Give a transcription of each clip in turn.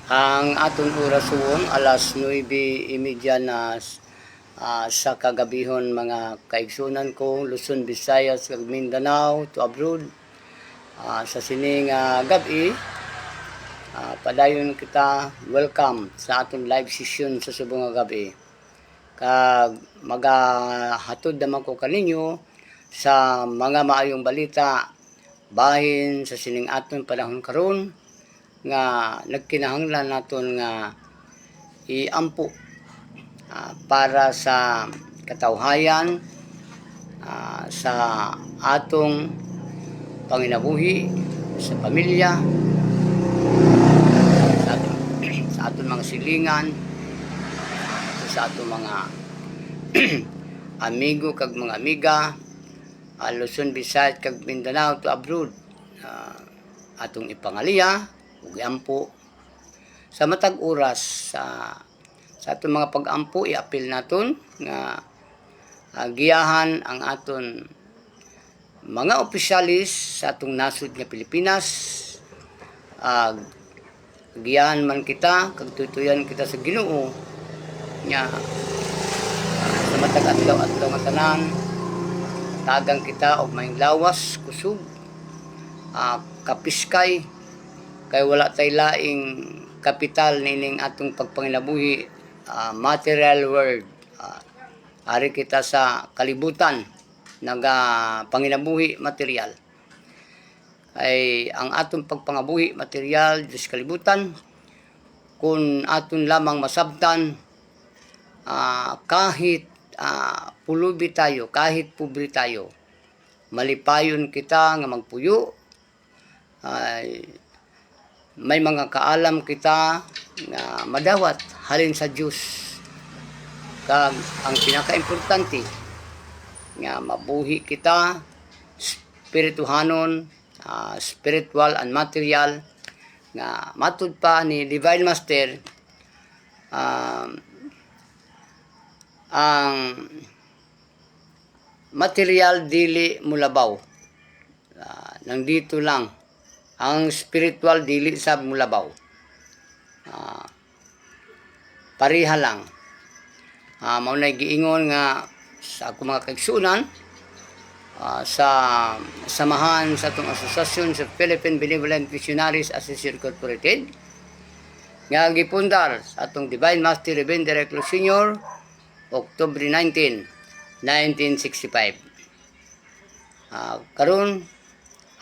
Ang aton orasyon alas 9:30 na sa kagabihon mga kaigsunan ko Luzon, Visayas, ug Mindanao to abroad. Sa sining gabi, padayon kita welcome sa aton live session sa subong nga gabi. Kag magahatod naman ko kaninyo sa mga maayong balita bahin sa sining aton panahon karon nga nagkinahanglan naton nga iampo para sa katawhayan, sa atong panginabuhi, sa pamilya, sa aton mga silingan, sa aton mga amigo kag mga amiga, Luzon, Visayas kag Mindanao to abroad. Atong ipangaliya ug iampo sa matag oras sa atong mga pag-ampo iapil naton nga giyahan ang aton mga opisyalis sa atong nasod nga Pilipinas. Giyahan man kita kag tutuyan kita sa Ginoo nya sa matag adlaw nga tanan tagang kita og maayong lawas kusog kapiskay kay wala tay laing kapital nining atong pagpanginabuhi, material world. Ari kita sa kalibutan panginabuhi material. Ay ang atong pagpangabuhi material sa kalibutan kung aton lamang masabtan, kahit pulubi tayo, kahit pobre tayo, malipayon kita nga magpuyo. May mga kaalam kita na madawat halin sa Diyos. Kag ang pinaka-importante nga mabuhi kita spirituhanon, spiritual and material nga matud pa ni Divine Master ang material dili mulabaw. Nandito lang ang spiritual dili sa mulabaw. Pareha lang. Mao na giingon nga sa ako mga kaigsunan sa samahan sa atong asosasyon sa Philippine Benevolent Missionaries Association Incorporated nga gipundar sa atong Divine Master Reverend Derek Lo Sr. October 19, 1965. Karon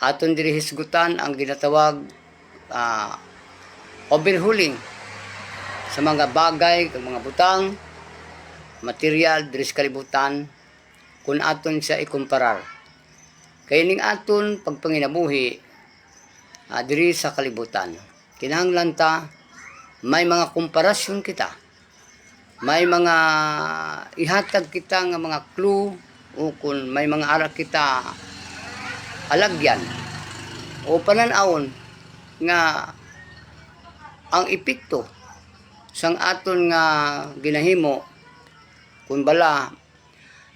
aton diri hisgutan ang ginatawag overhauling sa mga bagay kag mga butang material diri sa kalibutan kung aton siya ikumparar kay ning aton pagpanginabuhi diri sa kalibutan kinahanglan ta may mga komparasyon kita, may mga ihatag kita nga mga clue o kung may mga ara kita alagyan o panan-awon nga ang epekto sang aton nga ginahimo kung bala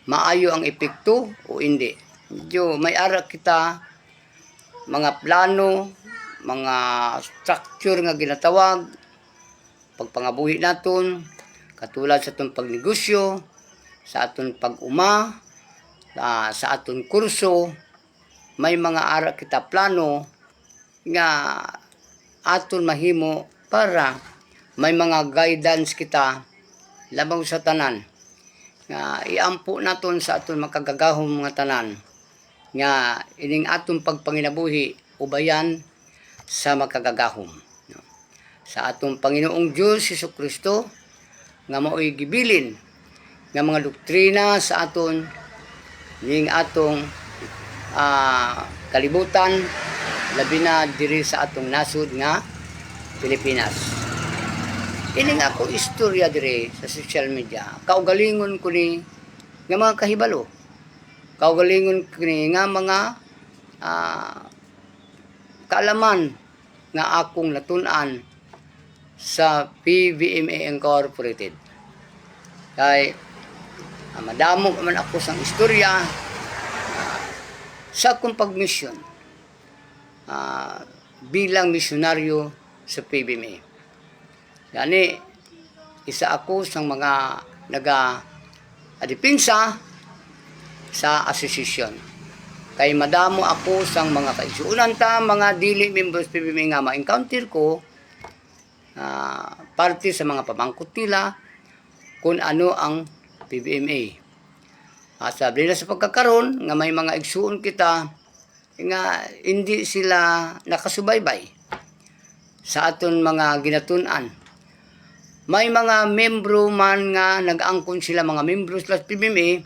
maayo ang epekto o hindi. Medyo may ara kita mga plano, mga structure nga ginatawag pagpangabuhi naton katulad sa atong pagnegosyo, sa aton pag-uma, sa aton kurso. May mga ara kita plano nga aton mahimo para may mga guidance kita labaw sa tanan nga iampo naton sa aton makagagahom mga tanan nga ining aton pagpanginabuhi ubayan sa makagagahom sa atong Panginoong Diyos Jesucristo nga mao'y gibilin nga mga doktrina sa aton ning atong kalibutan labi na diri sa atong nasod nga Pilipinas. Ining ako istorya diri sa social media kaugalingon ko ni nga mga kahibalo, kaugalingon ko ni nga mga kaalaman nga akong natun-an sa PBMA Incorporated. Kay madamo man ako sang istorya sa akong pagmisyon bilang misyonaryo sa PBMA. Gani, isa ako sa mga naga-adipinsa sa asosasyon. Kay madamo ako sang mga kaigsuunan ta, mga dili members PBMA nga ma-encounter ko, parte sa mga pamangkot nila kung ano ang PBMA. Sabi na sa pagkakaroon nga may mga igsuon kita nga hindi sila nakasubaybay sa aton mga ginatunan. May mga membro man nga nag-angkon sila mga membro sa PBMA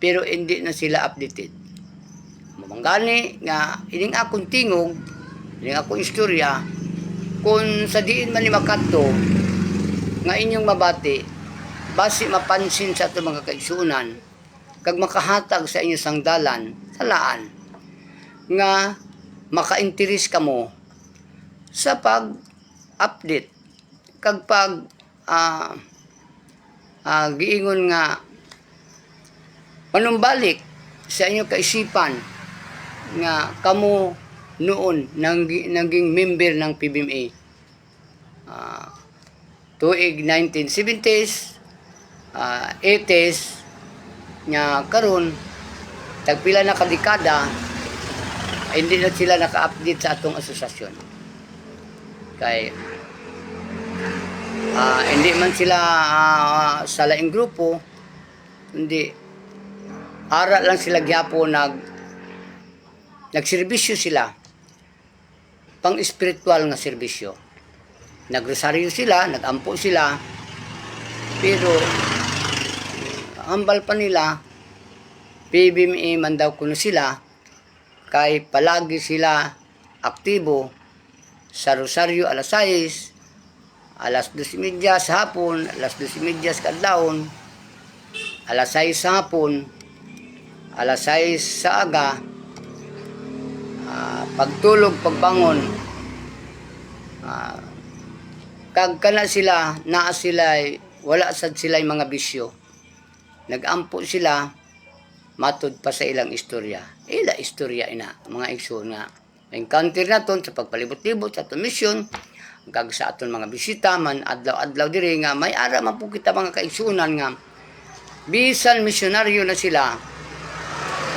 pero hindi na sila updated. Mamanggani nga ining akong tingog, ining akong istorya, kung sa diin man ni makadto nga inyong mabati, basi mapansin sa ato mga kaigsuunan, kag makahatag sa inyo sang dalan, salaan, nga maka-interes kamo sa pag-update, kag pag giingon nga manumbalik sa inyong kaisipan nga kamo noon naging member ng PBMA. Tuig 1970s, 80s, nga karon tagpila na kadekada hindi na sila naka-update sa atong asosasyon. Kay hindi man sila sa laing grupo, hindi ara lang sila gyapo nagserbisyo sila, pang espiritual nga serbisyo. Nagrosaryo sila, nagampo sila, pero hambal pa nila, PBMA man daw kuno sila, kay palagi sila aktibo sa rosaryo alas 6, alas 2:30 sa hapon, alas 2:30 sa kadlawon, alas 6 sa hapon, alas 6 sa aga, pagtulog, pagbangon, kag kana sila, naa sila, wala sad sila mga bisyo. Nagampo sila, matud pa sa ilang istorya. Ila istorya ina, mga igsoon nga. Encounter naton sa pagpalibot-libot sa aton mission, kag sa aton mga bisita man adlaw-adlaw diri nga may ara man po kita mga kaigsuonan nga bisan misyonaryo na sila,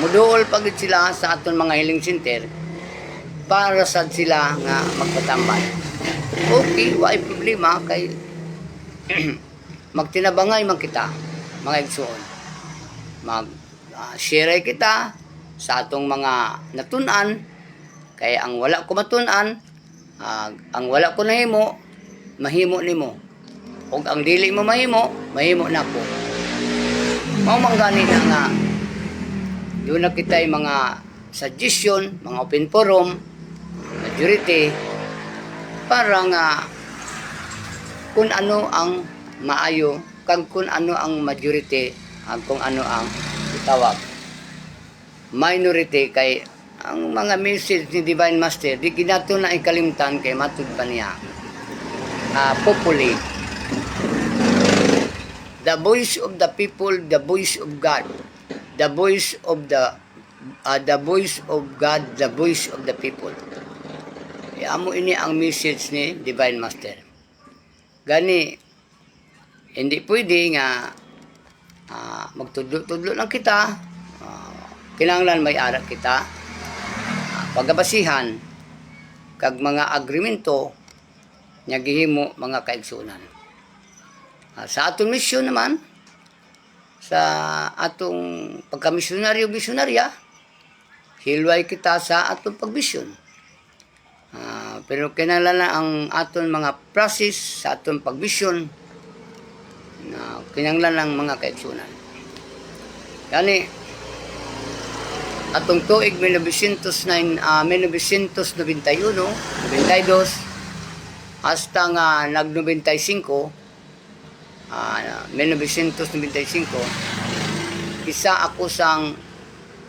muduol pagid sila sa aton mga healing center para sad sila nga magpatambal. Okay, waay problema kay magtinabangay man kita mga igsoon. Share kita sa atong mga natunan, kay ang wala ko matunan, ang wala ko nahimo, mahimo nimo. Og ang dili mo mahimo, mahimo nako. Mao man gani na nga doon na kita'y mga suggestion, mga open forum, majority, para nga kung ano ang maayo, kag kung ano ang majority, kung ano ang itawag minority. Kay ang mga message ni Divine Master di ginato na ikalimtan kay matud pa niya populi, the voice of the people, the voice of God, the voice of the voice of God, the voice of the people. Amo ini ang message ni Divine Master. Gani hindi pwede nga magtudlo-tudlo lang kita, kinahanglan may ara kita, pagabasihan kag mga agreemento nya gihimo mga kaigsuonan. Sa atong mission naman, sa atong pagkamisyonaryo-misyonarya, hilway kita sa atong pagmisyon. Pero kinahanglan na ang aton mga process sa atong pagmisyon na kinahanglan lang mga kaigsuonan. Yani atong tuig 1991, 92 hasta nga nag-95, 1995, isa ako sang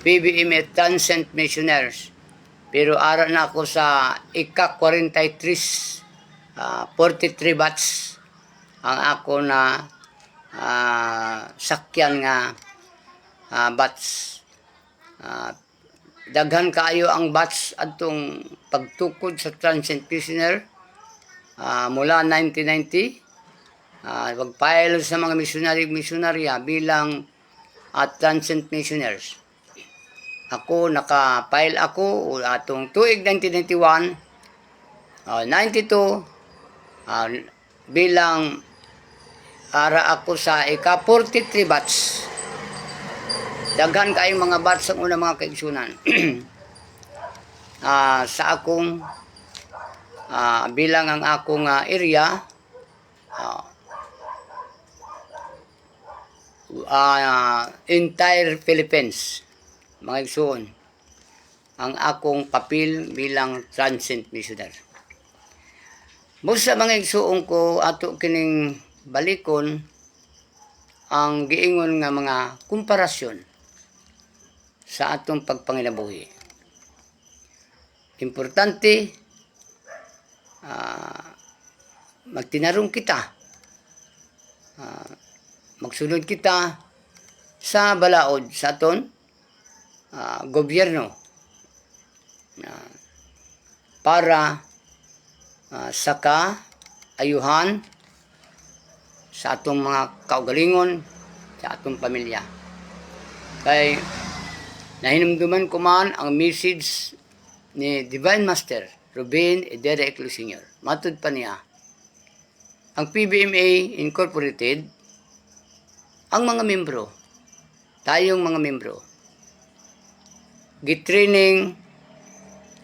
PBMA Transcend Missionaries. Pero ara na ako sa ika-43, 43 batch ang ako na sakyan nga batch. Daghan kaayo ang batch atong pagtukod sa Transcend Prisoner mula 1990 Pag-file sa mga misyonarya bilang transient missionaries. Ako, naka-file ako atong tuig 1991, 92, bilang ara ako sa ika-43 batch. Daghan kayong mga batch ang una mga kaigsunan. Sa akong bilang ang akong area, entire Philippines, mga igsuon, ang akong papel bilang transient missionary. Busa mga igsuon ko, ato kining balikon ang giingon nga mga komparasyon sa atong pagpanginabuhi. Importante, magtinarong kita, magsunod kita sa balaod sa aton gobyerno para sa kaayuhan sa atong mga kaugalingon, sa atong pamilya. Kay nahinumduman ko man ang message ni Divine Master Ruben Edera Eclo Sr. Matud pa niya, ang PBMA Incorporated, ang mga membro, tayong mga membro, gitraining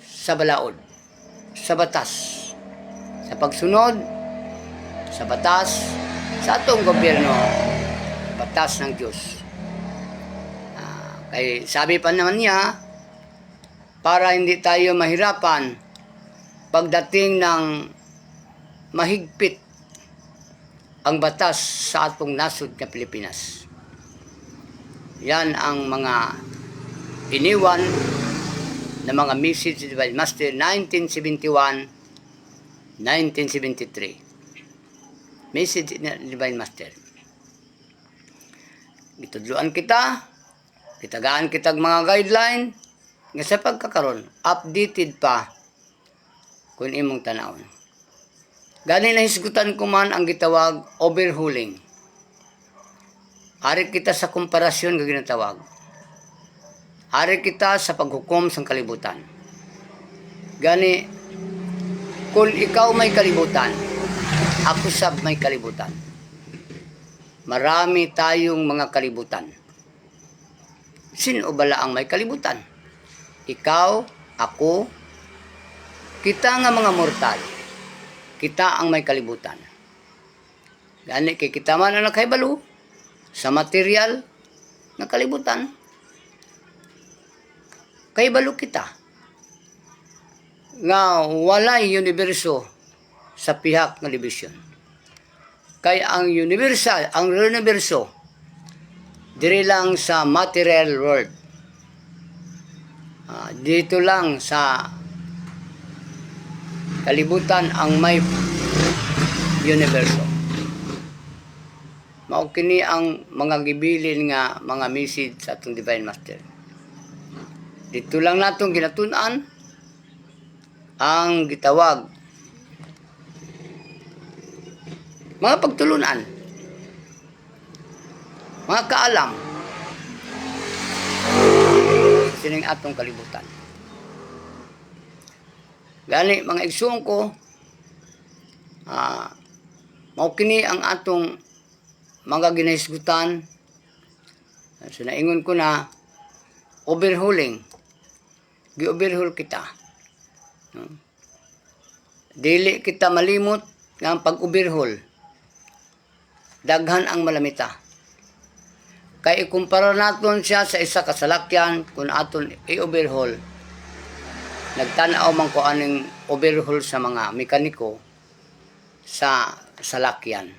sa balaod, sa batas, sa pagsunod, sa batas, sa atong gobyerno, batas ng Diyos. Kaya sabi pa naman niya, para hindi tayo mahirapan pagdating ng mahigpit ang batas sa atong nasod na Pilipinas. Yan ang mga iniwan na mga message ni Divine Master 1971, 1973. Message ni Divine Master. Itudluan kita, kitagaan kitag mga guideline, nga sa pagkakaroon, updated pa kung imong tanawon. Gani na hisgutan ko man ang gitawag overhauling. Ari kita sa komparasyon nga ginatawag. Ari kita sa paghukom sa kalibutan. Gani, kung ikaw may kalibutan, ako sab may kalibutan. Marami tayong mga kalibutan. Sino bala ang may kalibutan? Ikaw, ako, kita nga mga mortal. Kita ang may kalibutan. Gani kay kita man ang nakahibalo sa material na kalibutan. Kahibalo kita. Nga walay universo sa pihak ng division. Kay ang universal, ang universo, diri lang sa material world. Dito lang sa kalibutan ang may universo. Mao kini ang mga gibilin nga mga message sa atong Divine Master. Dito lang natong ginatun-an ang gitawag mga pagtulunan, mga kaalam sining atong kalibutan. Gani mga igsoon ko, mao kini ang atong mga ginahisgutan. So naingon ko na overhauling, gi-overhaul kita. Dili kita malimot nga ang pag-overhaul, daghan ang malamita. Kay ikumpara naton siya sa isa ka salakyan kung aton i-overhaul. Nagtanaw man ko aning overhaul sa mga mekaniko sa salakyan.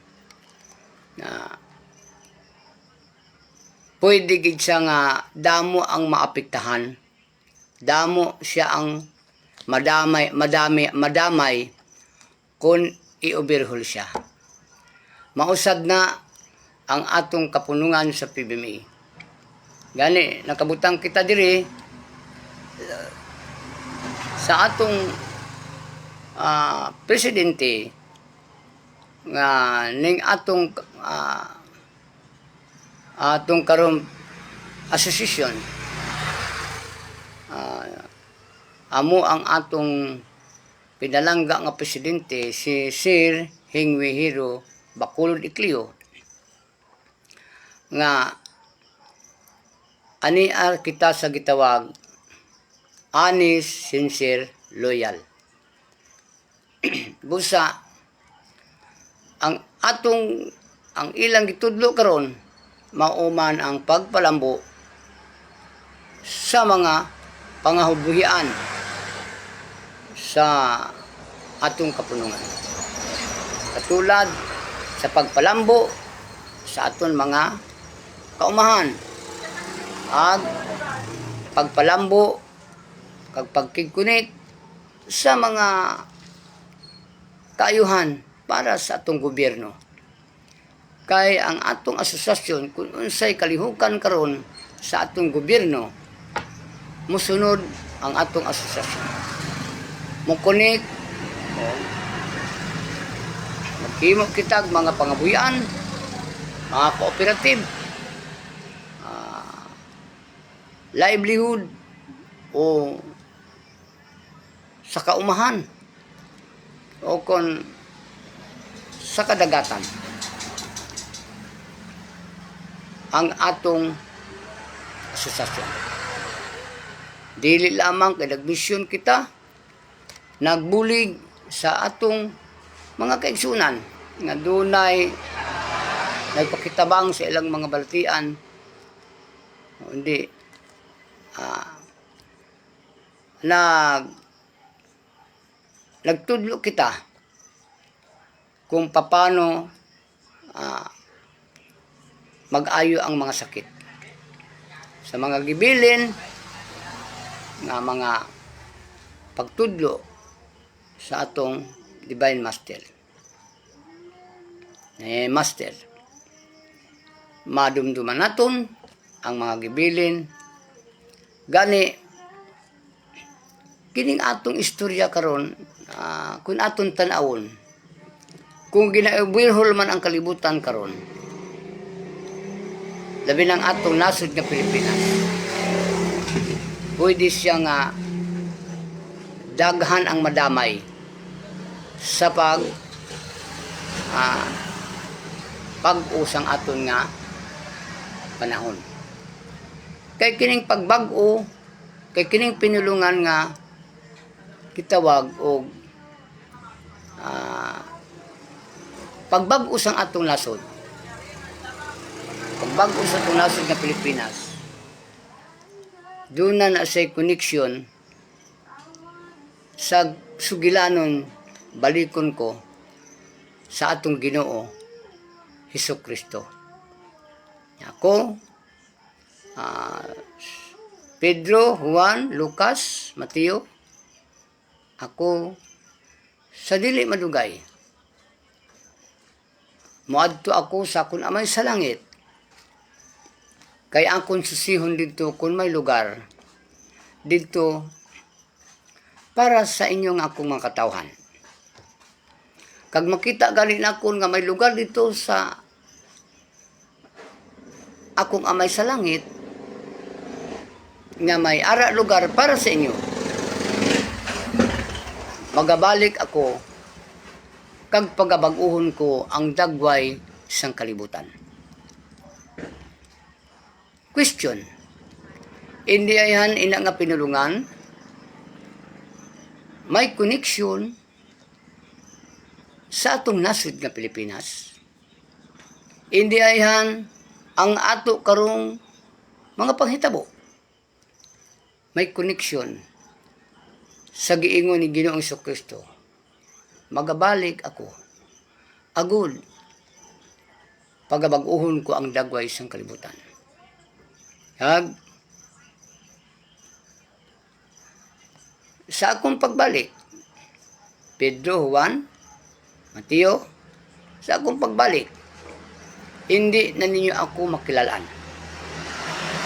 Pwede gid siya nga damo ang maapektahan. Damo siya ang madamay kung i-overhaul siya. Mausad na ang atong kapunungan sa PBMA. Gani, nakabutang kita diri sa atong presidente nga ning atong atong karon association amo ang atong pinalangga nga presidente si Sir Hingwihiro Bacolod Iclio nga aniar kita sa gitawag honest, sincere, loyal. Busa ang ilang gitudlo karon mauman ang pagpalambo sa mga pangahubuhian sa atong kapunungan. Katulad sa pagpalambo sa aton mga kaumahan at pagpalambo kag pagkigkunit sa mga kaayuhan para sa atong gobyerno. Kay ang atong asosasyon kung unsay kalihukan karon sa atong gobyerno musunod ang atong asosasyon. Mukunik magkimo kitag mga pangabuyan, mga cooperative, livelihood o sa kaumahan o kon sa kadagatan ang atong asosasyon. Dili lamang kay nagmisyon kita nagbulig sa atong mga kaigsunan nga dunay nagpakitabang sa ilang mga balatian, hindi nagtudlo kita kung paano mag-ayo ang mga sakit sa mga gibilin nga mga pagtudlo sa atong Divine Master. Master, madumduman naton ang mga gibilin gani kining atong istorya karon kung atong tan-awon kung ginaibulhol man ang kalibutan karon labi ng atong nasod nga Pilipinas pwede siya nga daghan ang madamay sa pag-usang aton nga panahon. Kay kining pagbag-o, kay kining pinulungan nga kitawag og pagbag-o sang atong nasod. Pagbag-o sa atong nasod nga Pilipinas. Doon na say connection sa sugilanon balikon ko sa atong Ginoo Hesukristo. Ako, Pedro, Juan, Lucas, Mateo, ako sa dili madugay. Moadto ako sa kun amay sa langit. Kay akon susihon dito kung may lugar dito para sa inyong akong mga katawhan. Kag makita galing ako nga may lugar dito sa akong amay sa langit nga may ara lugar para sa inyo. Magabalik ako kag pagabag-uhon ko ang dagway sang kalibutan. Question. Hindi ayan ina nga pinulungan may connection sa atong nasod nga Pilipinas. Hindi ayan ang ato karong mga panghitabo. May connection sa giingon ni Ginoong Hesukristo. Magabalik ako. Agud pagabag-uhon ko ang dagway sang kalibutan. Sa akong pagbalik, Pedro, Juan, Mateo, sa akong pagbalik, hindi na ninyo ako makilalaan.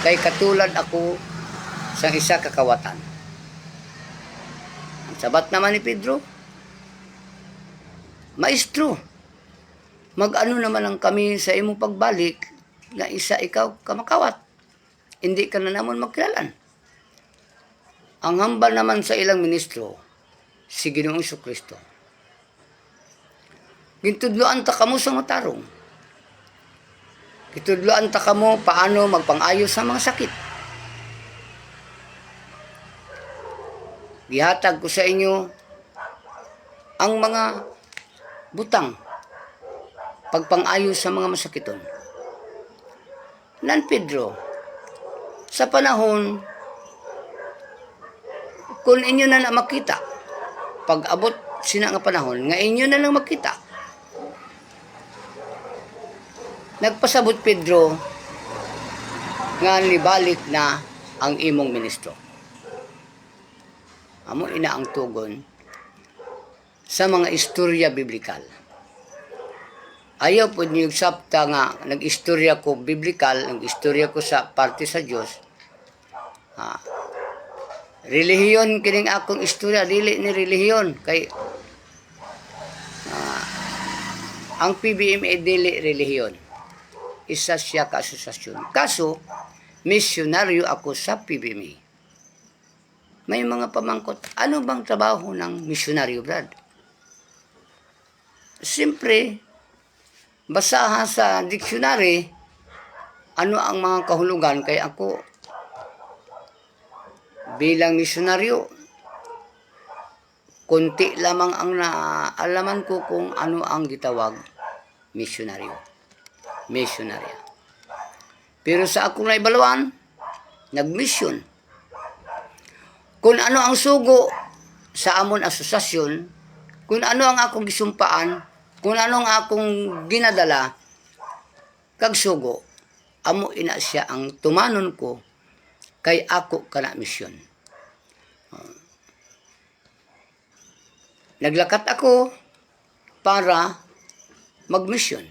Kay katulad ako sa isa kakawatan. Ang sabat naman ni Pedro, Maestro, Mag-ano naman lang kami sa imong pagbalik nga isa ikaw kamakawat. Hindi ka na namon magkilalan. Ang hambal naman sa ilang ministro, si Ginoong Jesucristo. Gintudloan ta kamo sa matarong. Gintudloan ta kamo paano magpang-ayos sa mga sakit. Gihatag ko sa inyo ang mga butang pagpang-ayos sa mga masakiton. Nan Pedro, sa panahon kung inyo na makita, pag abot sina nga panahon, nga inyo na lang makita. Nagpasabot Pedro nga nibalik na ang imong ministro. Amo ina ang tugon sa mga istorya biblikal. Ayaw po niyo sabta nga nag-istorya ko biblikal, nag-istorya ko sa parte sa Dios. Relihiyon kining akong istorya, dili ni relihiyon kay ang PBMA dili relihiyon. Isa siya ka asosasyon. Kaso misyonaryo ako sa PBMA. May mga pamangkot, ano bang trabaho ng misyonaryo, Brad? Siyempre, basahan sa dictionary, ano ang mga kahulugan, kay ako, bilang misyonaryo, konti lamang ang naalaman ko kung ano ang gitawag misyonaryo. Misyonarya. Pero sa akong naibaluan, nag-mission. Kung ano ang sugo sa amon asosasyon, kung ano ang akong gisumpaan, kung ano ang akong ginadala, kag sugo, amo ina siya ang tumanon ko kay ako kana misyon. Naglakat ako para magmisyon.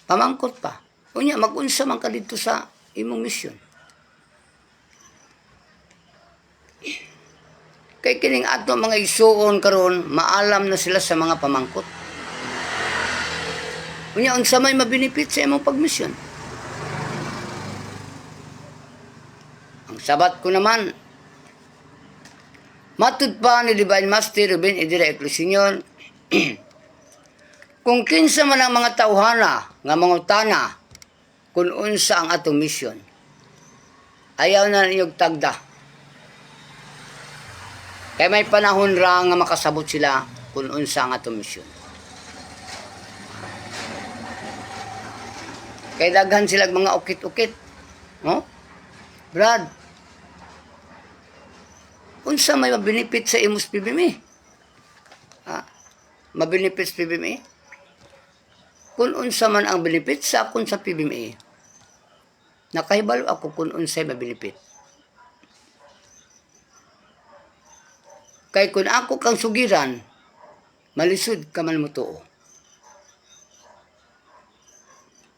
Pamangkot pa. Unya, mag-unsa man ka dito sa imong misyon. Kay kining ato mga isuon karon maalam na sila sa mga pamangkot. Unya unsa may mabinipit sa imong pagmisyon. Ang sabat ko naman, matud pa ni Divine Master Ruben Idira Eclesinyon, kung kinsa man ang mga tawhana nga mga utana kung unsa ang atong misyon, ayaw na ninyog tagda. Kaya may panahon ra nga makasabot sila kung unsa ang atong misyon. Kaya daghan sila mga ukit-ukit. No? Brad, unsa may mabinipit sa imos PBMA? Mabinipit sa PBMA? Kung unsa man ang benefit sa akon sa PBMA, nakahibalo ako kung unsay mabinipit. Kay kung ako kang sugiran, malisod ka man mo tuo.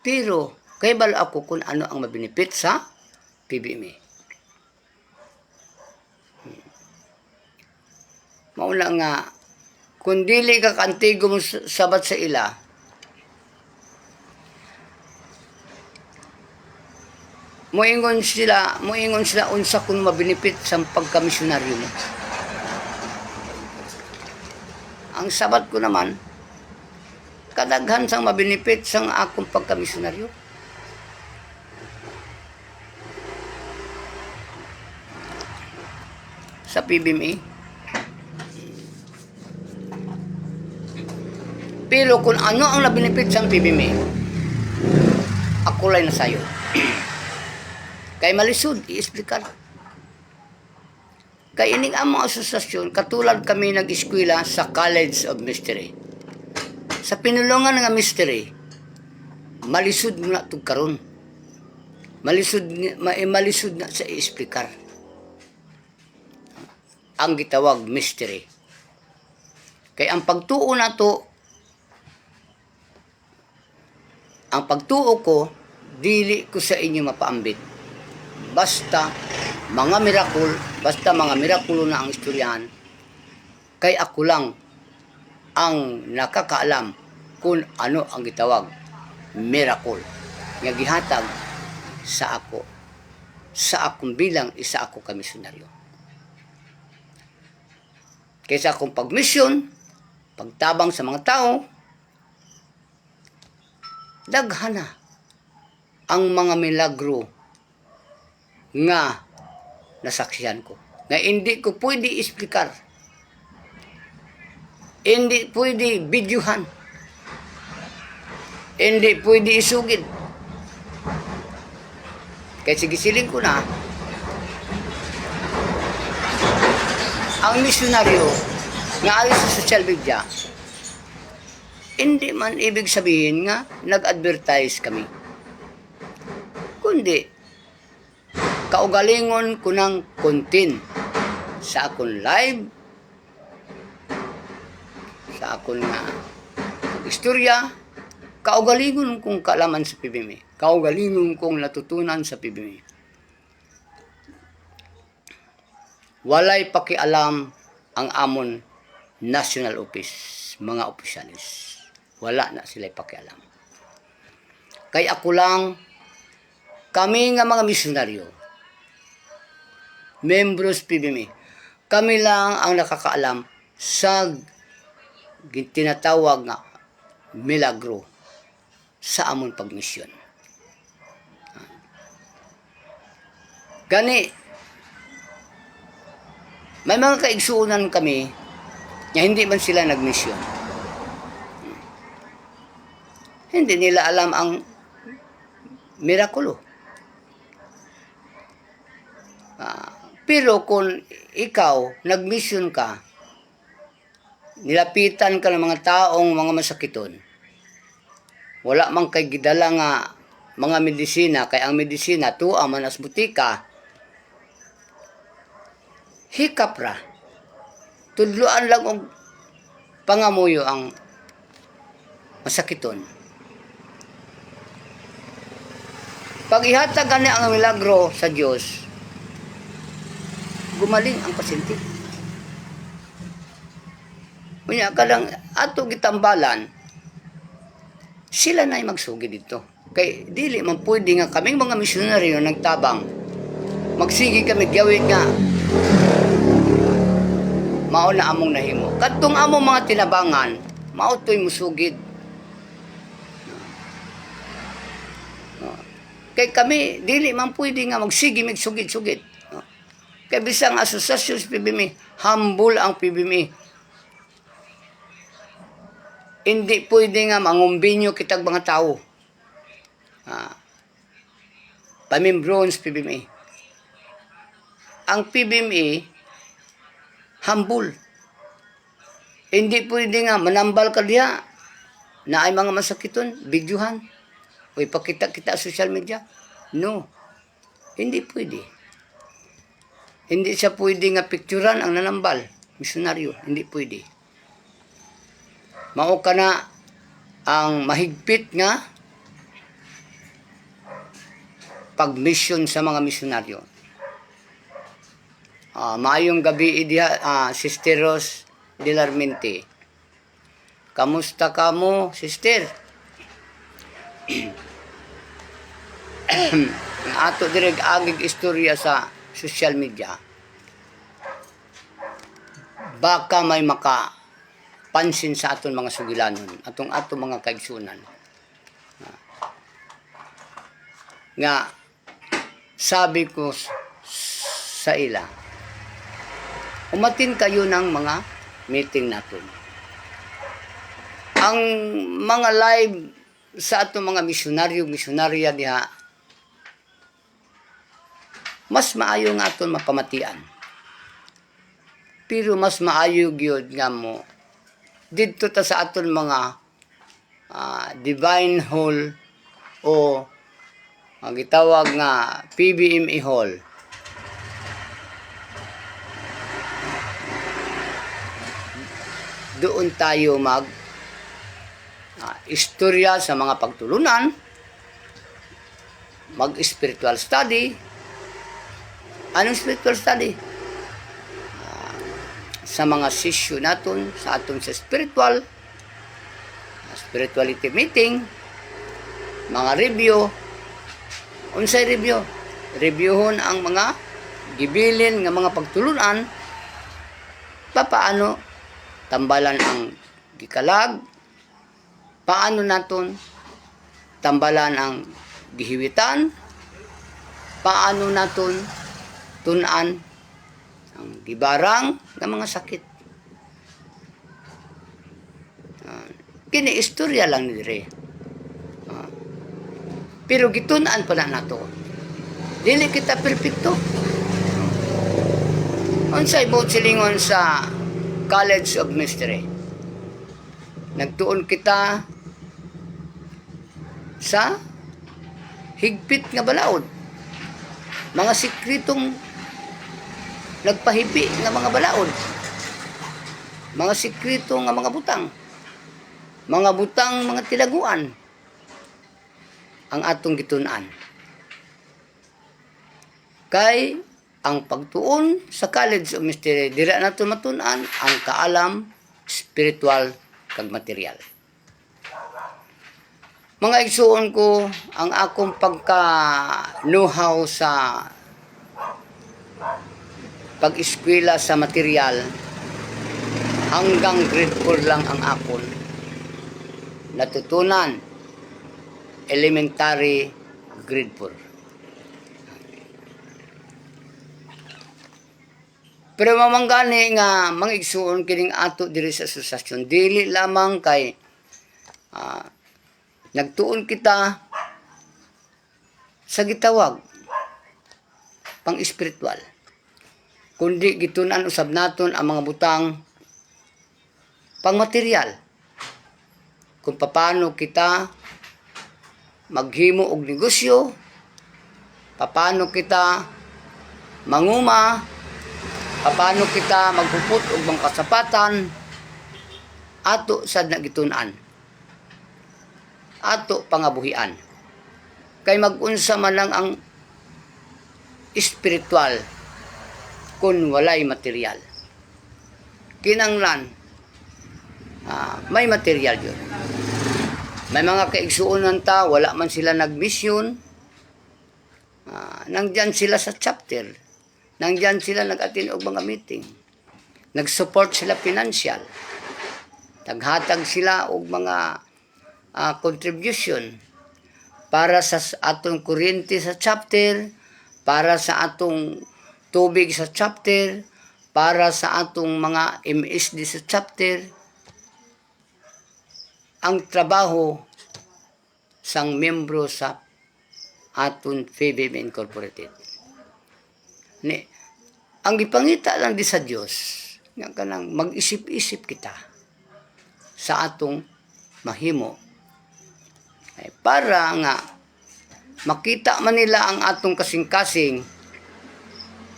Pero, kay balo ako kung ano ang mabinipit sa PBMA. Mauna nga, kung dili ka kantigo mo sabat sa ila, moingon sila unsa kung mabinipit sa pagkamisyonaryo mo. Ang sabat ko naman, kadaghan sang mabinipit sang akong pagkamisyonaryo. Sa PBMA. Pero kung ano ang nabinipit sang PBMA, ako lang na sayo. Kay malisod, i-explicar. Kay ining among asosasyon, katulad kami nag-eskwela sa College of Mystery. Sa pinulungan nga mystery, malisod na ito karon. Malisod na sa i-explicar. Ang gitawag mystery. Kay ang pagtuo na to, ang pagtuo ko, dili ko sa inyo mapaambit. Basta mga miracle, basta mga mirakulo na ang istoryahan, kay ako lang ang nakakaalam kung ano ang gitawag miracle nga gihatag sa ako, sa akong bilang isa ako ka misyonaryo. Kaysa akong pagmisyon, pagtabang sa mga tao, daghana ang mga milagro nga nasaksihan ko, na hindi ko pwede isplikar, hindi pwede videohan, hindi pwede isugid. Kaya sige siling ko na, ang misyonaryo nga alis sa social media, hindi man ibig sabihin nga nag-advertise kami, kundi kaugalingon ko ng content sa akong live, sa akong istorya, kaugalingon kong kaalaman sa PBMI, kaugalingon kong natutunan sa PBMI. Walay pakialam ang amon national office, mga opisyalis. Wala na sila pakialam. Kaya ako lang, kami nga mga misyonaryo, membros PBMI, kami lang ang nakakaalam sa tinatawag nga milagro sa amon pagmisyon. Gani, may mga kaigsuunan kami na hindi man sila nagmisyon. Hindi nila alam ang mirakulo. Pero kung ikaw, nagmisyon ka, nilapitan ka ng mga taong mga masakiton, wala mang kay gidala nga mga medisina, kay ang medisina tuwa man as butika, hikap ra, tudluan lang og pangamuyo ang masakiton. Pag ihatag gani ang milagro sa Dios, gumaling ang pasyente. Unya ka lang ato gitambalan, sila na magsugi dito. Kay dili man pwede nga kaming mga misyonaryo nagtabang, magsigi kami gawin nga mao na among nahimo. Kadtong among mga tinabangan, mao toy musugid. Kay kami dili man pwede nga magsigi magsugid-sugid. Kay bisang asosasyon sa PBMI, humble ang PBMI. Hindi pwede nga mangumbinyo kitag mga tao. Pamimbron sa PBMI. Ang PBMI, humble. Hindi pwede nga manambal ka diha na ay mga masakiton, videohan, o ipakita-kita sa social media. No. Hindi pwede. Hindi siya pwede nga picturean ang nanambal. Misyonaryo, hindi pwede. Mao ka na ang mahigpit nga pagmisyon sa mga misyonaryo. Maayong gabi diha, Sister Rose Dilarmente. Kamusta ka mo, sister? Ato direk agig istorya sa social media. Baka may makapansin sa aton mga sugilanon, atong mga kaigsunan. Nga sabi ko sa ila, umatin kayo ng mga meeting natin. Ang mga live sa atong mga misyonarya diha, mas maayo nga aton mapamatian. Pero mas maayo gyud nga mo didto ta sa aton mga divine hall o ang gitawag nga PBMI hall. Doon tayo istorya sa mga pagtulunan, mag-spiritual study. Anong spiritual study? sa mga sisyo naton sa aton sa spirituality meeting, mga review. Unsay review? Reviewhon ang mga gibilin nga mga pagtulunan, paano tambalan ang gikalag, paano naton tambalan ang gihiwitan, paano naton tunan ang gibarang nga mga sakit. Kini istorya lang ni dire. Pero gitunan pa na nato. Dili kita perpekto. Unsay mo silingon sa College of Mystery? Nagtuon kita sa higpit nga balaod. Mga sikretong nagpahipi nga mga balaod. Mga sikreto nga mga butang. Mga butang, mga tilaguan. Ang atong gitunan. Kay ang pagtuon sa College of Mystery, dira nato matunan ang kaalam, spiritual, kag material. Mga igsuon ko, ang akong pagka-know-how sa pag-eskwela sa material, hanggang grade 4 lang ang akon natutunan. Elementary, grade 4. Pero mamanggani nga mga igsuon kining ato diri sa asosasyon, dili lamang kay nagtuon kita sa gitawag pang espiritual, kundi gitunan usab naton ang mga butang pang material, kung paano kita maghimo og negosyo, paano kita manguma, paano kita magpuput og mga kasapatan, ato sad nagitunan, ato pangabuhian. Kay mag-unsa man lang ang espiritual kung walay material. Kinanglan, may material yun. May mga kaigsuonan ta, wala man sila nag-mission, nandyan sila sa chapter, nandyan sila nag-attend og mga meeting, nag-support sila financial, naghatag sila og mga contribution para sa atong kuryente sa chapter, para sa atong tubig sa chapter, para sa atong mga MSD sa chapter. Ang trabaho sang miyembro sa aton FEBIM Incorporated. Ang gipangita lang di sa Dios nga kanang mag-isip-isip kita sa atong mahimo. Para nga makita man nila ang atong kasing-kasing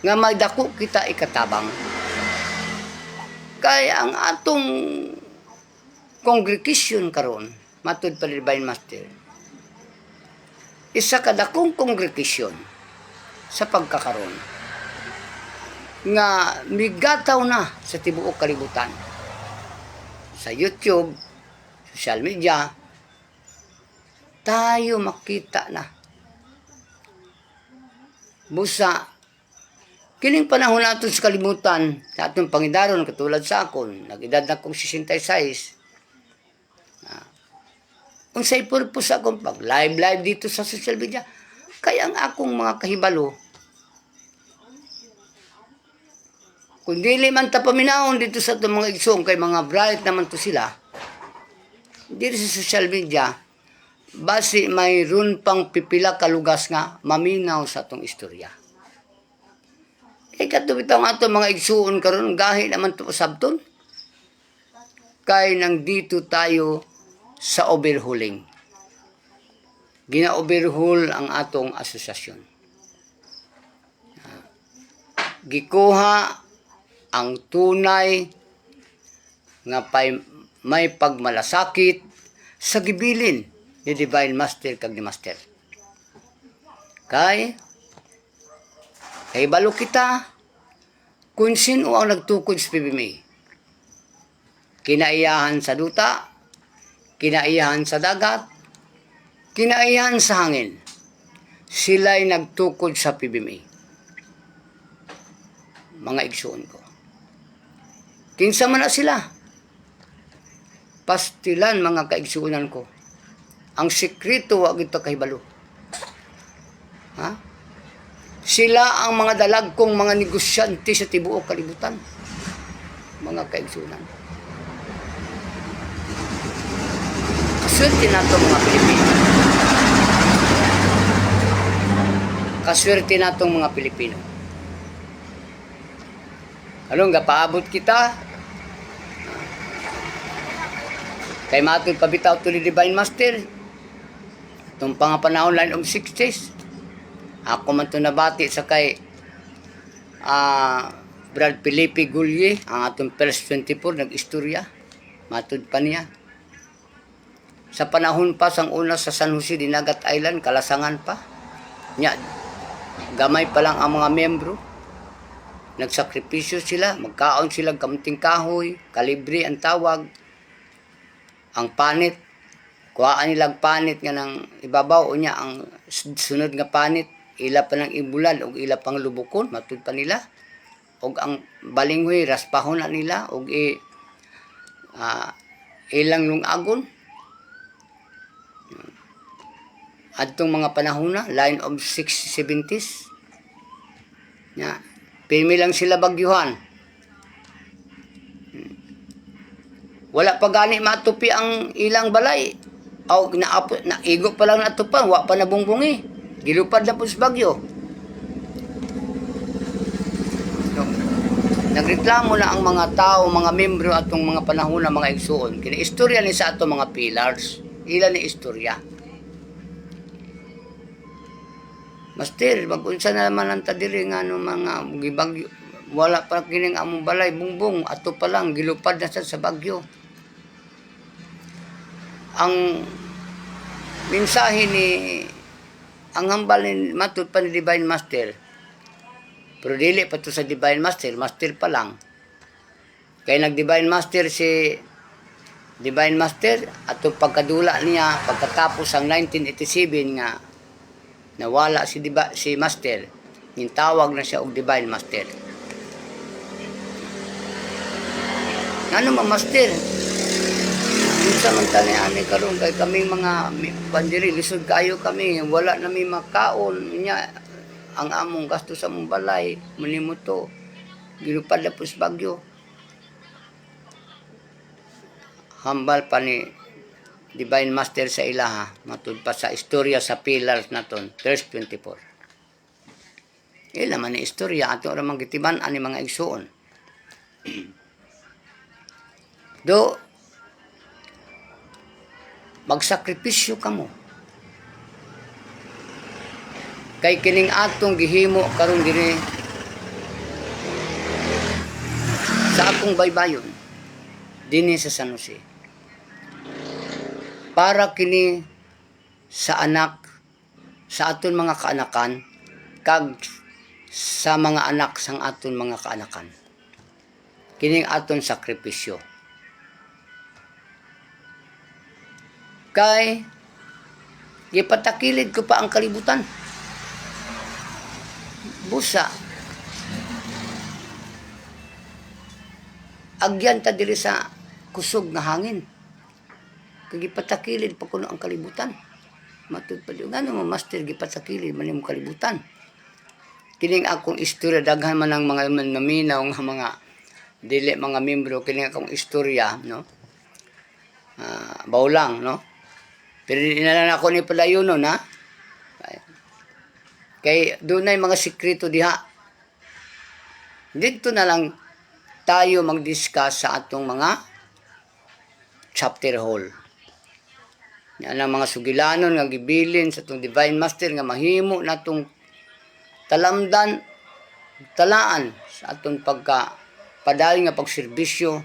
nga may dako kita ikatabang. Kaya ang atong congregation karon, matud pa Divine Master, isa kadakong congregation sa pagkakaroon nga migataw na sa tibuok kalibutan, sa YouTube, social media, tayo makita na. Busa, kining panahon natin sa kalimutan, sa atong Pangidaron, katulad sa akon, nag-edad na kong 66, unsay purpose akong pag live dito sa social media, kaya ang akong mga kahibalo, kung dili man ta paminahon dito sa itong mga igsong, kay mga bright naman to sila, dito sa social media, basi mayroon pang pipila kalugas nga maminaw sa itong istorya. Kaya katubitaw nga itong mga igsuon karon, gahi naman to sabton, kay nang dito tayo sa overhauling. Gina-overhaul ang atong asosasyon. Gikuha ang tunay nga may pagmalasakit sa gibilin ni Divine Master kag ni Master. Kay balo kita kung sino ang nagtukod sa PBMA. kinaiyahan sa duta, kinaiyahan sa dagat, kinaiyahan sa hangin. Sila'y nagtukod sa PBMA. Mga igsoon ko. Kinsa man na sila. Pastilan mga kaigsuunan ko. Ang sekreto wa kita kahibalo. Ha? Sila ang mga dalagkong mga negosyante sa tibuok kalibutan. Mga kaigsuunan. Kaswerte nato mga Pilipino. Kaswerte natong mga Pilipino. Anong gapaabot kita? Kay matod pabitaw to ni Divine Master. Itong pangapanahon line of 60s. Ako man to nabati sa kay Brad Felipe Gulye, ang atong First 24 nag-istorya. Matod pa niya. Sa panahon pa sang una sa San Jose Dinagat Island, kalasangan pa. Nya, gamay pa lang ang mga membro. Nagsakripisyo sila, magkaon sila kamunting kahoy, kalibre ang tawag. Ang panit, kuhaan nilang panit nga ng ibabaw o niya ang sunod nga panit, ila pa ng ibulan o ila pang lubukon, matud pa nila. O ang balinghoy, raspahon na nila o ilang lungagon. Adtong mga panahon na, line of 670s. Ya, pirmi lang sila bagyuhan. Wala pa gani matupi ang ilang balay. Aw naigo pa lang natupan, wa pa nabungbungi. Gilupad na po sa bagyo. Nagreklamo na ang mga tao, mga membro atong mga panahon na mga igsuon. Kini istorya ni sa ato mga pillars. Ila ni istorya. Master, mag-unsa na naman ang tadiri nga no mga gibagyo. Wala pa kining among balay, bungbong. Ato pa lang, gilupad na sa bagyo. Ang mensahe ni ang hambal ni matud pa ni Divine Master. Pero dili pa to sa Divine Master, Master pa lang. Kaya nag-Divine Master si Divine Master at pagkadula niya pagkatapos ang 1987 nga nawala si Master, nintawag na siya og Divine Master. Ano ma Master? Minsan man tani ani karon kay kaming mga bandiri lisod kayo kami, wala na mi makaon nya ang among gasto sa mong balay, manimuto. Gilupad na po sa bagyo. Hambal pa ni Divine Master sa ilaha, matud pa sa istorya sa pillars naton, verse 24. Ila man ni istorya ato ra manggitiban ani mga igsuon. Do magsakripisyo kamo. Kay kining atong gihimo karon diri sa akong baybayon dinhi sa San Jose. Para kini sa anak, sa aton mga kaanakan, kag sa mga anak sang aton mga kaanakan. Kining aton sakripisyo. Kay gipatakilid ko pa ang kalibutan. Busa. Agyan ta diri sa kusog nga hangin. Gipatakilid pa kuno ang kalibutan. Matud pa diyo. Ngano mo Master gipatakilid man imong kalibutan. Kining akong istorya daghan man ang mga naminaw nga mga dili mga membro kining akong istorya no. Bawlang no. Pero inalan ako ni padayon no na. Kay dunay mga sikreto diha. Dito na lang tayo mag-discuss sa atong mga chapter hall. Yan ang mga sugilanon nga gibilin sa atong Divine Master nga mahimo natong talamdan, talaan sa atong pagkapadali nga pagserbisyo,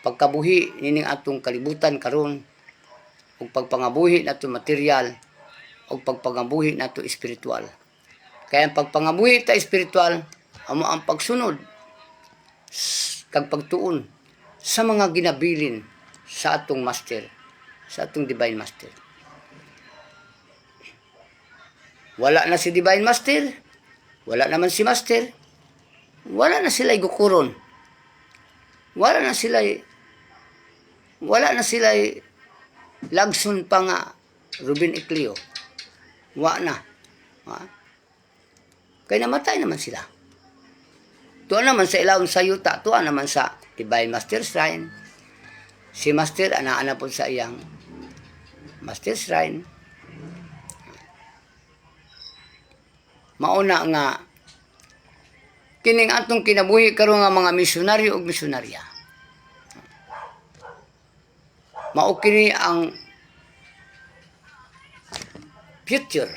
pagkabuhi nining atong kalibutan karon ug pagpangabuhi nato material ug pagpangabuhi nato espiritual. Kaya ang pagpangabuhi ta espiritual amo ang pagsunod kag pagtuon sa mga ginabilin sa atong master, sa atong Divine Master. Wala na si Divine Master, wala naman si Master, wala na sila gukuron. Wala na sila lagson pa nga Ruben Icleo. Wa na. Ha? Kaya namatay naman sila. Tuwa naman sa ilawon sa yuta, tuwa naman sa Divine Master Shrine. Si Master, ana-ana po sa iyang Master Shrine. Mauna nga, kining atong kinabuhi karon nga mga misyonaryo ug misyonarya. Mao kini ang future.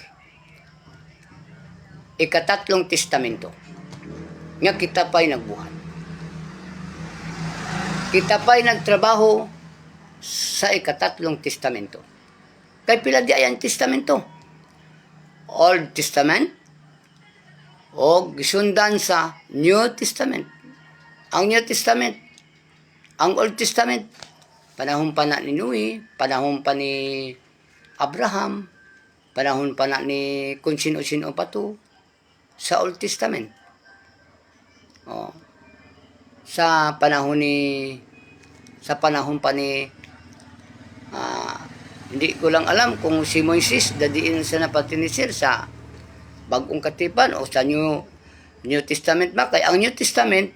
Ikatatlong testamento. Nga kita pa'y nagbuhat. Kita pa'y nagtrabaho sa ikatatlong testamento. Kay pila di ayan testamento? Old Testament o gisundan sa New Testament. Ang New Testament, ang Old Testament, panahon pa na ni Noe, panahon pa ni Abraham, panahon pa na ni kung sino-sino pa to sa Old Testament. Oh. Sa panahon pa ni hindi ko lang alam kung si Moises dadiin sa napatinisir sa Bagong Katipan o sa New Testament ba? Kaya ang New Testament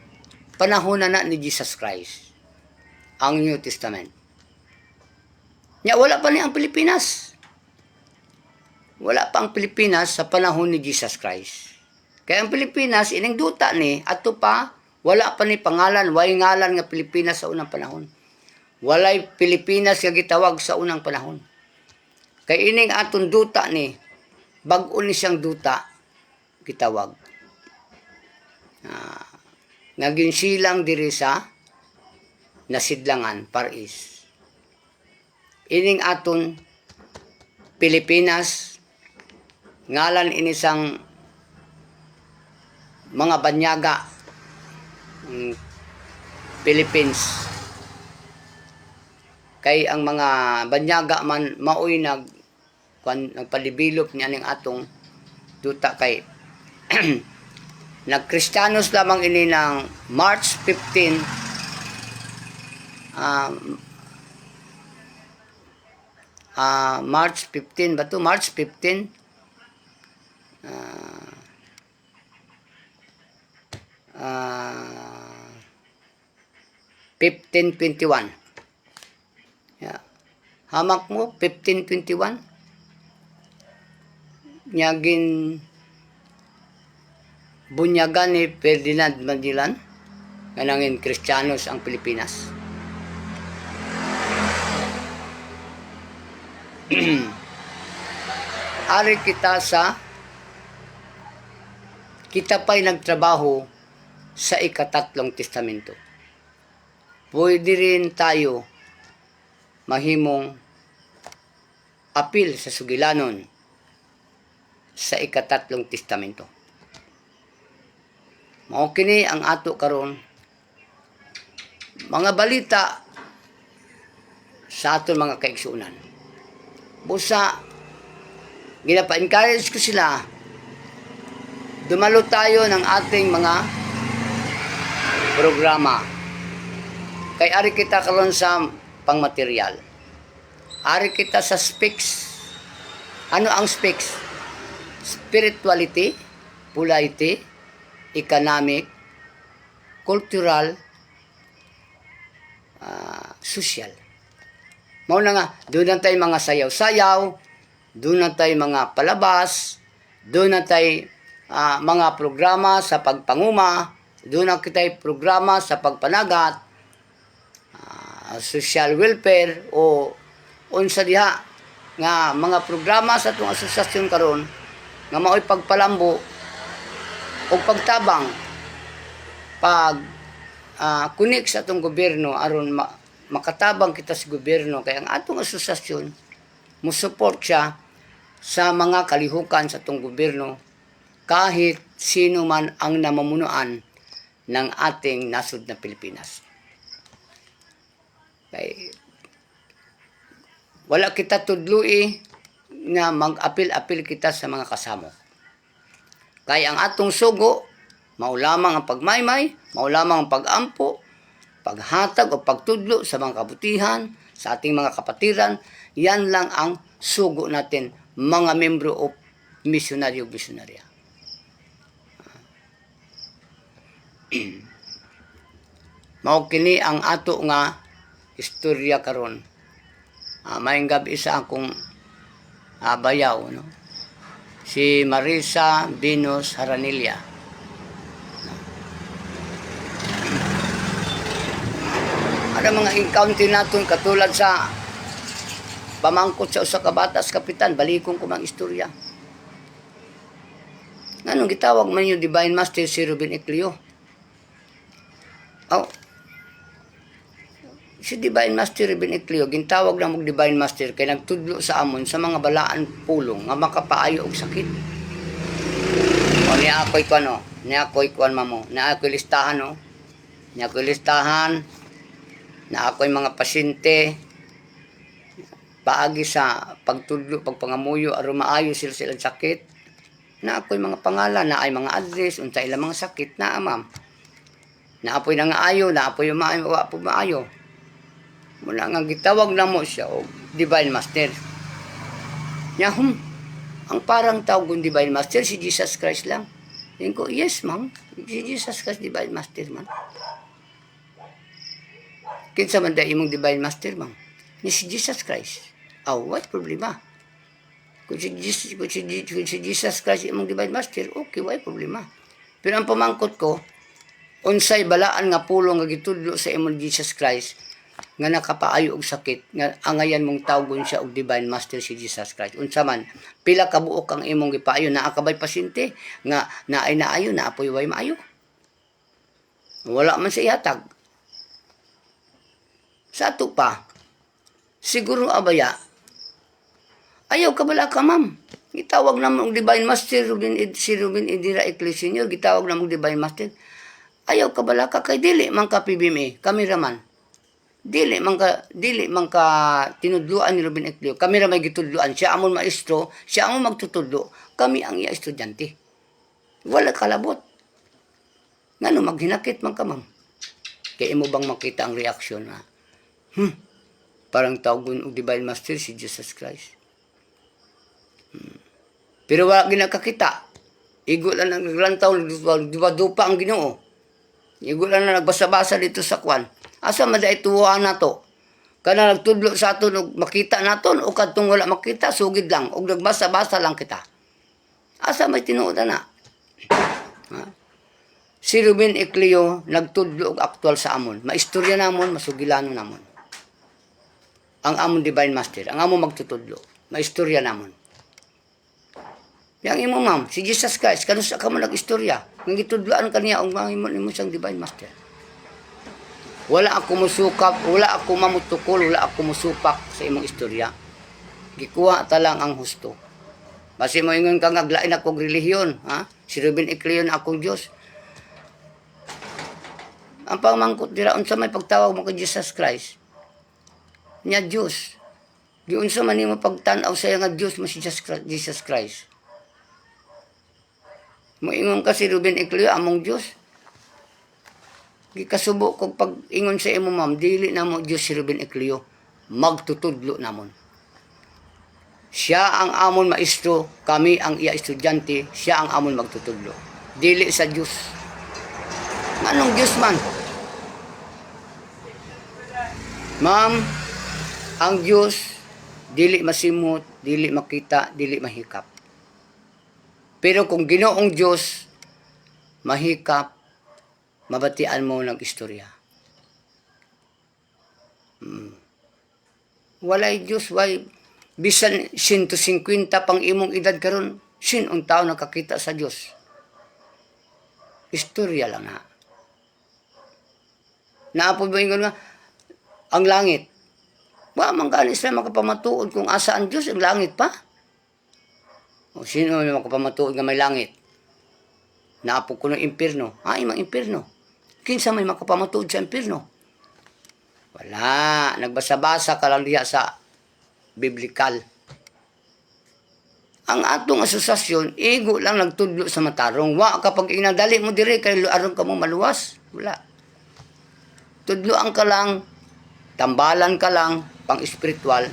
panahon na ni Jesus Christ. Ang New Testament. Nya wala pa ni ang Pilipinas. Wala pa ang Pilipinas sa panahon ni Jesus Christ. Kaya ang Pilipinas, ining duta ni, ato pa, wala pa ni pangalan, way ngalan nga Pilipinas sa unang panahon. Walay Pilipinas nga gitawag sa unang panahon. Kaya ining aton duta ni, bag-o ni siyang duta, gitawag. Naging silang diri sa Nasidlangan, Far East. Ining aton Pilipinas, ngalan inisang mga banyaga Philippines. Kay ang mga banyaga man maoy nagpalibilop niya ning atong duta kay nagkristiyanos lamang ini ng March 15 March 15 ba to? March 15 1521. Yeah. Hamak mo 1521. Nyagin bunyagan ni Ferdinand Magellan nga nangin Kristiyanos ang Pilipinas. Ari kita pa'y nagtrabaho sa ikatatlong testamento. Pwede rin tayo mahimong apil sa sugilanon sa ikatatlong testamento. Mao kini ang ato karon mga balita sa aton mga kaigsuonan. Busa ginapa-encourage ko sila dumalo tayo ng ating mga programa. Kay ari kita karon sa pangmaterial. Ari kita sa speaks. Ano ang speaks? Spirituality, polity, economic, cultural, social. Mao na nga, doon na tayo mga sayaw-sayaw, doon na tayo mga palabas, doon na tayo mga programa sa pagpanguma, doon na kita programa sa pagpanagat, social welfare, o unsa diha nga mga programa sa itong asosasyon karon nga mao'y pagpalambo o pagtabang pag kunik sa itong gobyerno aron makatabang kita sa gobyerno. Kaya ang atong asosasyon mo-support siya sa mga kalihukan sa itong gobyerno kahit sino man ang namamunuan ng ating nasud na Pilipinas. Kay wala kita tudloi nga mag-apil-apil kita sa mga kasamo. Kaya ang atong sugo, maulamang ang pagmaymay, maulamang ang pag-ampo, paghatag o pagtudlo sa mga kabutihan, sa ating mga kapatiran, yan lang ang sugo natin, mga membro o misyonaryo-misyonarya. Mao kini ang ato nga istorya karon. Maayong gabi sa akong bayaw, no? Si Marisa Venus Haranilla. Ada mga encounter naton katulad sa pamangkot sa usa ka batas kapitan, balikon ko mang istorya. Nganong gitawag man yung Divine Master si Ruben Eclio? Si Divine Master Ruben Eclio, gintawag na mong Divine Master kay nagtudlo sa amon sa mga balaan pulong nga makapaayo og sakit. O niya ako'y kuano, niya ako'y kuan mamo, niya ako'y listahan no. Niya ako'y listahan na ako'y mga pasyente paagi sa pagtudlo, pagpangamuyo aron maayo sila silang sakit. Na ako'y mga pangalan, na ay mga address, unta ilang mga sakit na ma'am. Na apoy nangaayo, na apoy maayo, wa po maayo. Muna nga gitawag na mo siya o Divine Master. Nya ang parang tawag ng Divine Master si Jesus Christ lang. Yan ko, yes ma'am, si Jesus Christ Divine Master man. Kinsa man dahil imong Divine Master ma'am? Ni si Jesus Christ. What problema? Kung si Jesus Christ imong Divine Master, okay, why problema? Pero ang pamangkot ko, unsay balaan nga pulong nga gitudlo sa imong Jesus Christ, nga nakapaayo og sakit nga angayan mong tawgon siya og Divine Master si Jesus Christ. Unsa man pila ka buok ang imong gipaayo, naa ka bay pasyente nga naay naayo, naapoy way maayo. Wala man sa ihatag. Sa ato pa siguro abaya ayaw ka bala ka ma'am. Gitawag na mong Divine Master si Ruben Idira Eclio Sr. Gitawag na mong Divine Master. Ayaw ka bala ka kay dili man ka PBM, kameraman. Dili man ka tinudluan ni Ruben Eclio. Kami ra may gitudluan. Siya amon maestro, siya amon magtutudlo. Kami ang iya estudyante. Wala kalabot. Ngano maghinakit man ka ma'am. Kaya imo bang makita ang reaksyon na parang tawgon og Divine Master si Jesus Christ. Pero wala ginakakita. Igo lang naglantaw, dupa ang Ginoo. Igo lang na nagbasa-basa dito sa kwan. Asa man dai tuwa nato? Kana nagtudlo sa aton og makita naton o kadtong wala makita sugid lang og nagbasa-basa lang kita. Asa may tinuod na? Si Ruben Eclio nagtudlo og aktual sa amon. Maistorya namon, masugilano namon. Ang amon Divine Master, ang amon magtutudlo. Maistorya namon. Yang imo ma'am, si Jesus Christ, kanusa ka mo nag-istorya. Nga gitudloan kaniya og mahimon imo siyang Divine Master. Wala ako musukap, wala ako mamutukol, wala ako musupak sa imong istorya. Gikuha ta lang ang husto. Basi mo ingon ka nga aglain akong relihiyon, ha? Si Ruben Eclio na akong Dios. Ang pamangkot dira unsa may pagtawag mo kay Jesus Christ? Nya Dios. Di unsa man nimo pagtan-aw sa nga Dios mo si Jesus Christ. Moingon ka si Ruben Eclio among Dios. Gikasubo kog pag-ingon sa imo ma'am, dili na mo Dios si Ruben Eclio, magtutudlo namon. Siya ang amon maestro, kami ang iya estudyante, siya ang amon magtutudlo. Dili sa Dios. Anong Dios man? Ma'am, ang Dios dili masimot, dili makita, dili mahikap. Pero kung Ginoong Dios mahikap, mabatian mo ng istorya. Walay Diyos, bisan 150 pang imong edad karon, sinong tao nakakita sa Diyos? Istorya lang na. Naapod ba yung nga, ang langit. Man gani sila makapamatuod kung asa ang Diyos, ang langit pa? O sino may makapamatuod nga may langit? Naapod ko ng impirno. Imang impirno. Kinsa may makapamatuod sa impirno? Wala. Nagbasa-basa ka lang diha sa biblikal. Ang atong asosasyon, igo lang nagtudlo sa matarong. Wa kapag inadali mo dire kay aron ka mo maluwas. Wala. Tudloan ka lang, tambalan ka lang, pang espiritual.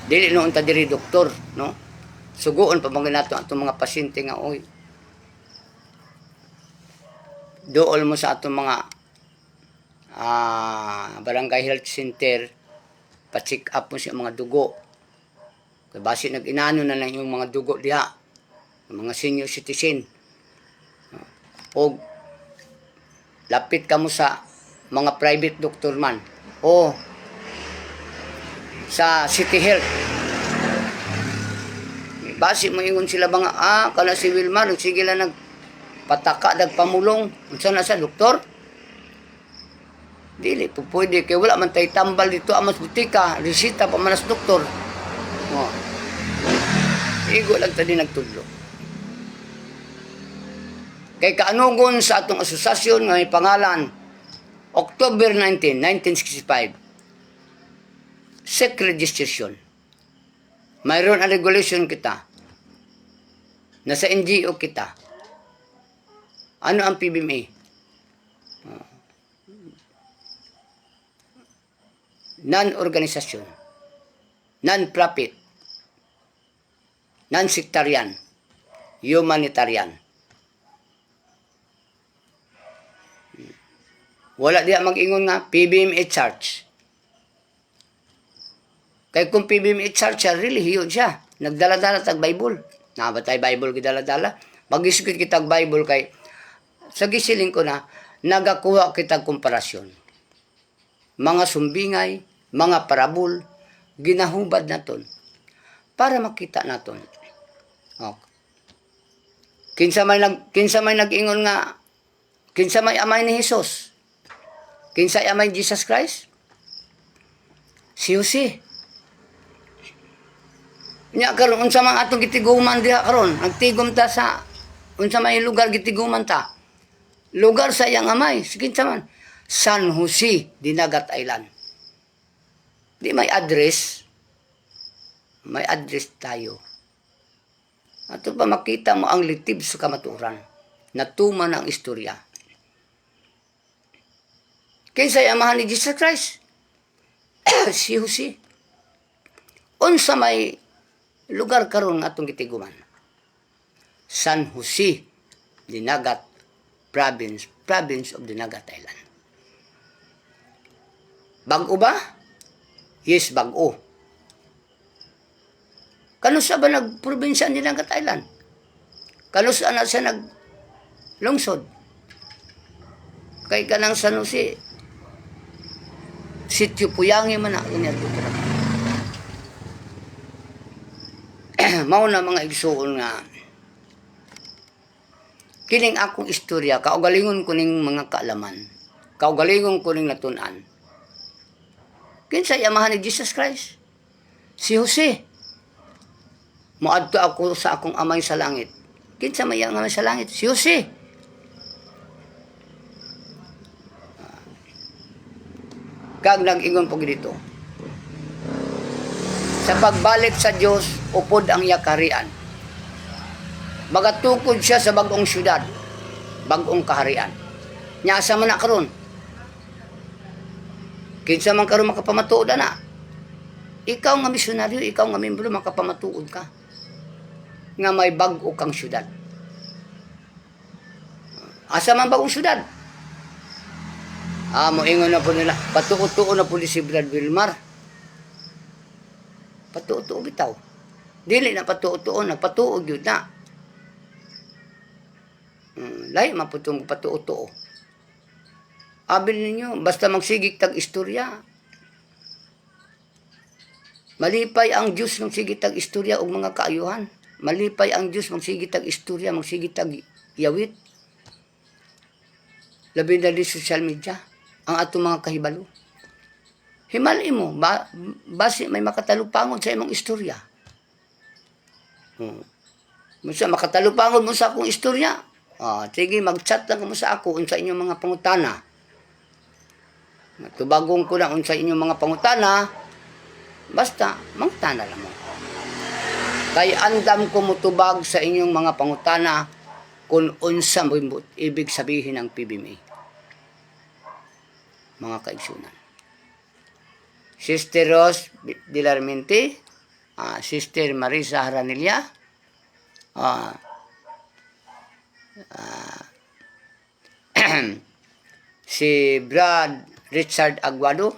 Dili noon ta diri doktor, no? Suguon pa mga nato atong mga pasyente nga oy. Dool mo sa atong mga barangay health center, pa-check up mo sa mga dugo. Kaya basi nag-inano na lang yung mga dugo diha, yung mga senior citizen. O lapit ka mo sa mga private doctor man o sa city health. Basi mo ingon sila ba nga, kala si Wilmar, sige lang nagpataka, nagpamulong, unsa na sa doktor? Dili po pwede, kaya wala man tayo tambal dito, amas butika, resita pa manas doktor. No. Igo lang tadi nagtudlo. Kay kaanugon sa atong asosasyon nga may pangalan October 19, 1965. SEC registration. Mayroon ang regulation kita. Nasa NGO kita. Ano ang PBMA? Non-organisasyon. Non-profit. Non-sectarian. Humanitarian. Wala diya mag-ingon nga, PBMA charge. Kaya kung PBMA charge siya, really huge siya. Nagdala-dala tag Bible. Nabatay Bible gidala-dala. Mag-isukit kitag Bible kay sa gisiling ko na, nagakuha kitag komparasyon. Mga sumbingay, mga parabol, ginahubad naton para makita naton. Okay. Kinsa may nag-ingon nga, kinsa may amay ni Jesus? Kinsa amay Jesus Christ? Si Jose. Nya karon unsa man atong gitiguman diha karon? Nagtigom ta sa unsa may lugar gitiguman ta? Lugar sa iyang amay, kinsa man? San Jose, Dinagat Island. Di may address. May address tayo. Ato pa makita mo ang litib sa kamaturan. Natuman ang istorya. Kinsay amahan ni Jesus Christ? Si Jose. Unsa may lugar karon nga atong gitiguman? San Jose, Dinagat province of Dinagat Island. Bag-o ba? Yes, bag-o. Kanusa ba nagprobinsya ni Dinagat Island? Kanusa na siya naglungsod? Kay kanang San Jose, Sitio Puyangi man na inatutura. Mao na mga igsuon nga kining akong istorya, kaugalingon ko ning mga kaalaman, kaugalingon ko ning natun-an. Kinsay amahan ni Jesus Christ? Si Jose. Moadto ako sa akong amay sa langit. Kinsa may ang amay sa langit? Si Jose. Kag nag-ingon po dito. Sa pagbalik sa Dios, upod ang yakarian. Magatukod siya sa bagong syudad, bagong kaharian. Nya asa man na karon? Kinsa man karon makapamatuod na? Ikaw nga misyonaryo, ikaw nga membro, makapamatuod ka. Nga may bag-o kang syudad. Asa man bagong syudad? Moingon na po nila, patuo-tuo na po si Brad Wilmar. Patuo-tuo bitaw. Dili na patuo-tuo, nagpatuo yun na. Lahi maputong patuo-tuo. Abil ninyo, basta magsigig tag istorya. Malipay ang Diyos magsigig tag istorya o mga kaayuhan. Malipay ang Diyos magsigig tag istorya, magsigig tag yawit. Labi na di social media, ang atong mga kahibalo. Himali mo, basi may makatalupangon sa imong istorya. Makatalupangon mo sa akong istorya. Sige, mag-chat lang mo sa ako sa inyong mga pangutana. Tubagong ko na unsa inyong mga pangutana, basta mangutana lang mo. Kay andam ko mutubag sa inyong mga pangutana kung unsa mo ibig sabihin ng PBMA. Mga kaigsunan. Sister Rose Dilarmente, Sister Marisa Haranilla, si Brad Richard Aguado,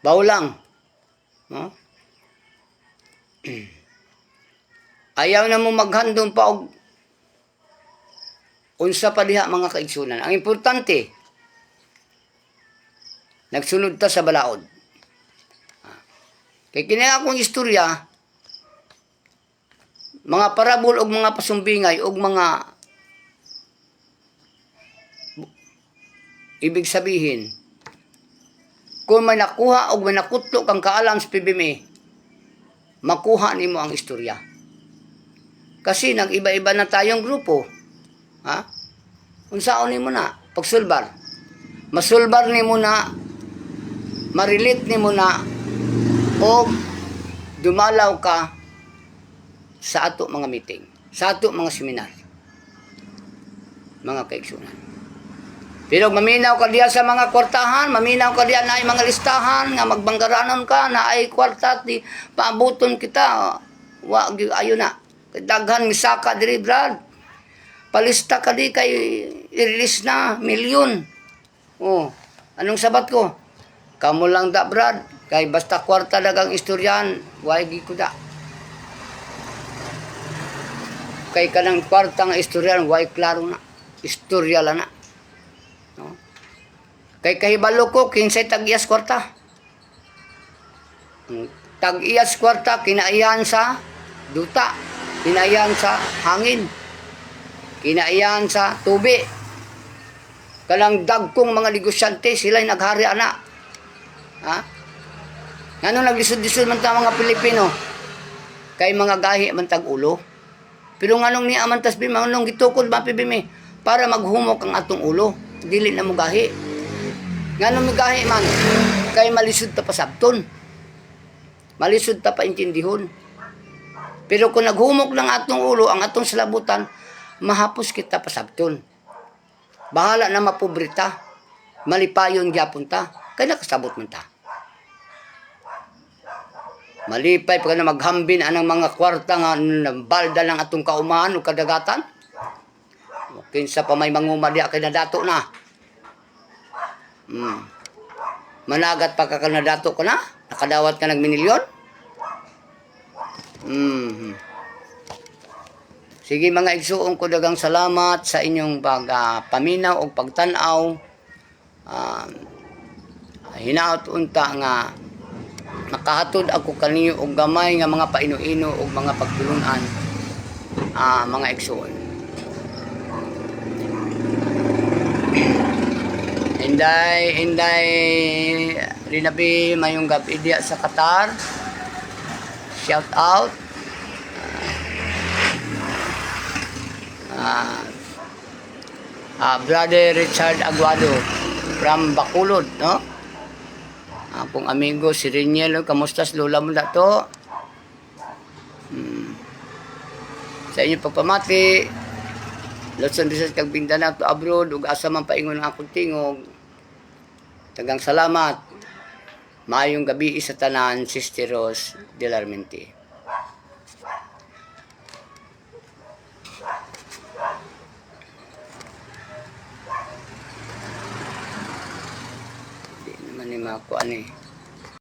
Baulang, no? Ayaw na mo maghandom pa og unsa pa diha mga kaigsunan. Ang importante, nagsunod ta sa balaod. Kay kini akong istorya, mga parabol og mga pasumbingay og mga ibig sabihin, kung may nakuha o may nakutlo kang kaalam sa PBMA, makuha nimo ang istorya. Kasi nag-iba-iba na tayong grupo. Unsaon nimo na pagsulbar? Masulbar nimo na, marilit nimo na, o dumalaw ka sa ato mga meeting, sa ato mga seminar. Mga kaigsunan. Pero maminaw ka diya sa mga kwartahan, maminaw ka diya na ay mga listahan, nga magbanggaranon ka, na ay kwarta, di paabuton kita, ayo na. Daghan misaka diri, Brad. Palista ka di, kay i-release na, milyon. Anong sabat ko? Kamu lang da, Brad. Kay basta kwarta dagang istoryan, wagi ko da. Kay kanang kwarta nga istoryan, wagi klaro na. Istorya lang na. Kay kahibalo ko, kinsay tag-iyas kwarta. Tag-iyas kwarta, kinaiyan sa duta. Kinaiyan sa hangin. Kinaiyan sa tubi. Kalang dagkong mga negosyante, sila'y naghari ana. Ngano naglisod-lisod man ta mga Pilipino? Kay mga gahi man tag ulo. Pero nganong ni amantas bi, nganong gitukod ba PBMA? Para maghumok ang atong ulo. Dili na mo gahi. Ngano migahi man, kay malisod ta pasabton. Malisod ta paintindihon. Pero kung naghumok ng atong ulo, ang atong salabutan, mahapos kita pasabton. Bahala na mapobrita. Malipayon gyapon ta. Kay nakasabot man ta. Malipay pag na maghambin anang mga kwarta nga balda ng atong kaumahan o kadagatan. Kinsa pa may manguma diya kay nadato na. Managat pa ka nadato ko na? Nakadawat ka nagminilyon? Sige mga igsuon ko, dagang salamat sa inyong paminaw o pagtanaw. Hinaot unta nga nakahatod ako kaniyo og gamay nga mga paino-ino og mga pagtulunan, mga igsuon. Inday rinabi mayong gabi diya sa Qatar. Shout out. Brother Richard Aguado from Bacolod, no? Akong amigo si Riniel, kamustas lola mo na to? Sa inyo pagpamati, Luzon, Visayas kag Mindanao to abroad, ug asa man paingon ang akong tingog. Tagang salamat. Maayong gabi sa tanan, Sister Rose Dilarmente. Di naman ni makuan eh.